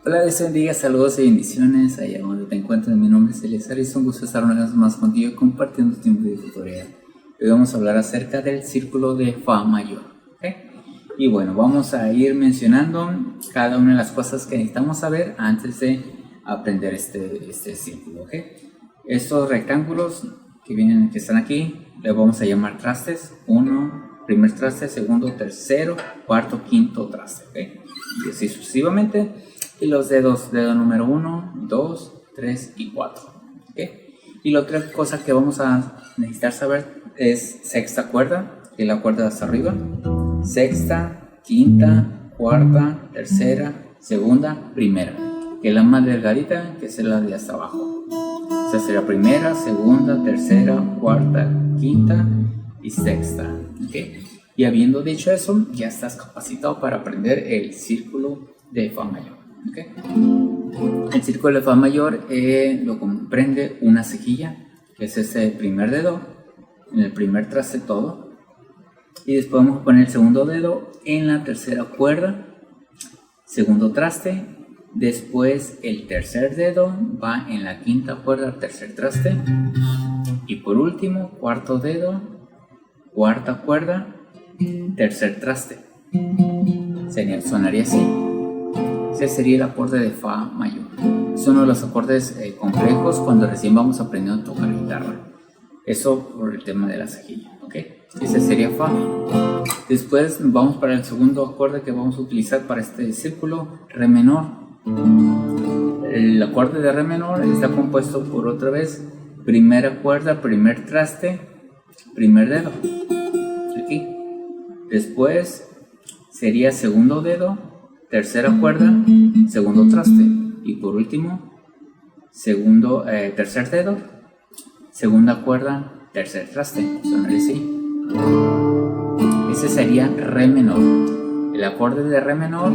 Hola, Dios te bendiga, saludos y bendiciones allá donde te encuentres. Mi nombre es Eliezer y es un gusto estar una vez más contigo compartiendo tiempo de tutorial. Hoy vamos a hablar acerca del círculo de Fa mayor, ¿okay? Y bueno, vamos a ir mencionando cada una de las cosas que necesitamos saber antes de aprender este círculo, ¿okay? Estos rectángulos que están aquí, le vamos a llamar trastes. Primer traste, segundo, tercero, cuarto, quinto traste, ¿okay? Y así sucesivamente. Y los dedos, dedo número 1, 2, 3 y 4. ¿Okay? Y la otra cosa que vamos a necesitar saber es sexta cuerda, que es la cuerda de hasta arriba. Sexta, quinta, cuarta, tercera, segunda, primera, que es la más delgadita, que es la de hasta abajo. Esa sería primera, segunda, tercera, cuarta, quinta y sexta. ¿Okay? Y habiendo dicho eso, ya estás capacitado para aprender el círculo de Fa mayor. Okay. El círculo de Fa mayor lo comprende una cejilla, que es ese primer dedo, en el primer traste todo, y después vamos a poner el segundo dedo en la tercera cuerda, segundo traste, después el tercer dedo va en la quinta cuerda, tercer traste, y por último cuarto dedo, cuarta cuerda, tercer traste. Sonaría así. Ese sería el acorde de Fa mayor. Es uno de los acordes complejos cuando recién vamos aprendiendo a tocar guitarra. Eso por el tema de la cejilla, ¿ok? Ese sería Fa. Después vamos para el segundo acorde que vamos a utilizar para este círculo, Re menor. El acorde de Re menor está compuesto por otra vez primera cuerda, primer traste, primer dedo. Aquí. Después sería segundo dedo, tercera cuerda, segundo traste, y por último tercer dedo, segunda cuerda, tercer traste. Sonaría así. Ese sería Re menor. El acorde de Re menor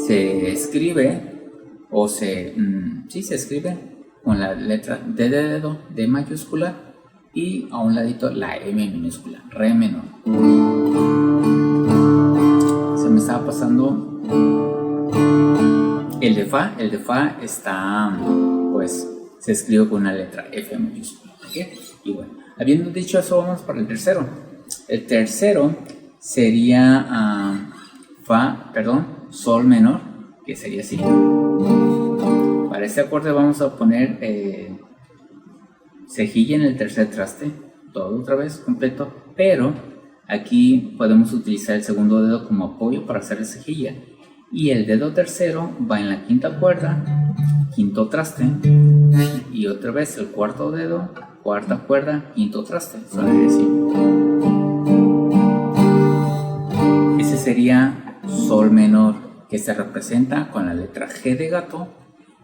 se escribe se escribe con la letra D de dedo, D mayúscula, y a un ladito la M minúscula, Re menor. Se me estaba pasando el de Fa está, pues, se escribe con una letra F mayúscula, ¿okay? Y bueno, habiendo dicho eso, vamos para el tercero. El tercero sería Sol menor, que sería así. Para este acorde vamos a poner cejilla en el tercer traste, todo otra vez completo, pero aquí podemos utilizar el segundo dedo como apoyo para hacer la cejilla, y el dedo tercero va en la quinta cuerda, quinto traste, y otra vez el cuarto dedo, cuarta cuerda, quinto traste. Sonaría así. Ese sería Sol menor, que se representa con la letra G de gato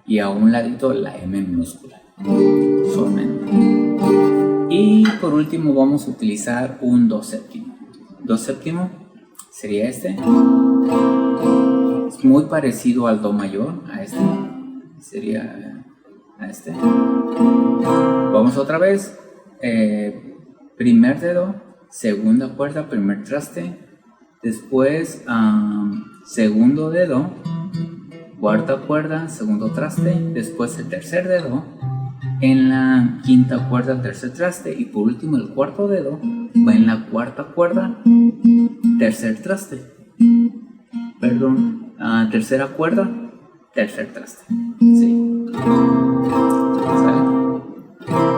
y a un ladito la M minúscula. Sol menor. Y por último vamos a utilizar un Do séptimo. Do séptimo sería este. Es muy parecido al Do mayor, a este. Sería a este. Vamos otra vez. Primer dedo, segunda cuerda, primer traste. Después segundo dedo, cuarta cuerda, segundo traste. Después el tercer dedo en la quinta cuerda, tercer traste, y por último el cuarto dedo va en la cuarta cuerda, tercer traste. Tercera cuerda, tercer traste. Sí. ¿Sale?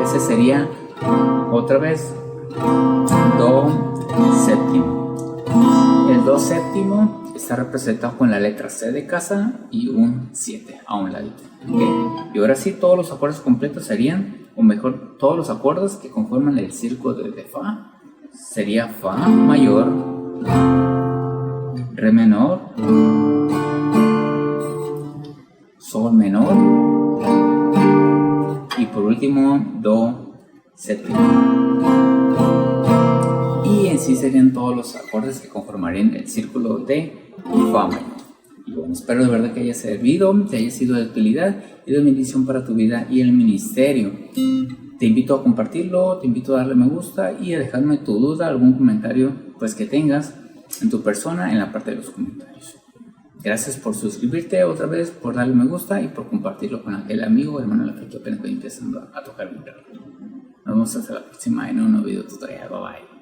Ese sería otra vez Do séptimo. El Do séptimo está representado con la letra C de casa y un 7 a un ladito. ¿Okay? Y ahora sí, todos los acordes completos serían, o mejor, todos los acordes que conforman el círculo de Fa sería Fa mayor, Re menor, Sol menor y por último Do séptimo. Y en sí serían todos los acordes que conformarían el círculo de Fa mayor. Y bueno, espero de verdad que haya servido, te haya sido de utilidad y de bendición para tu vida y el ministerio. Te invito a compartirlo, te invito a darle me gusta y a dejarme tu duda, algún comentario pues que tengas en tu persona en la parte de los comentarios. Gracias por suscribirte otra vez, por darle me gusta y por compartirlo con aquel amigo o hermano que apenas va empezando a tocar guitarra. Nos vemos hasta la próxima en un nuevo video tutorial. Bye bye.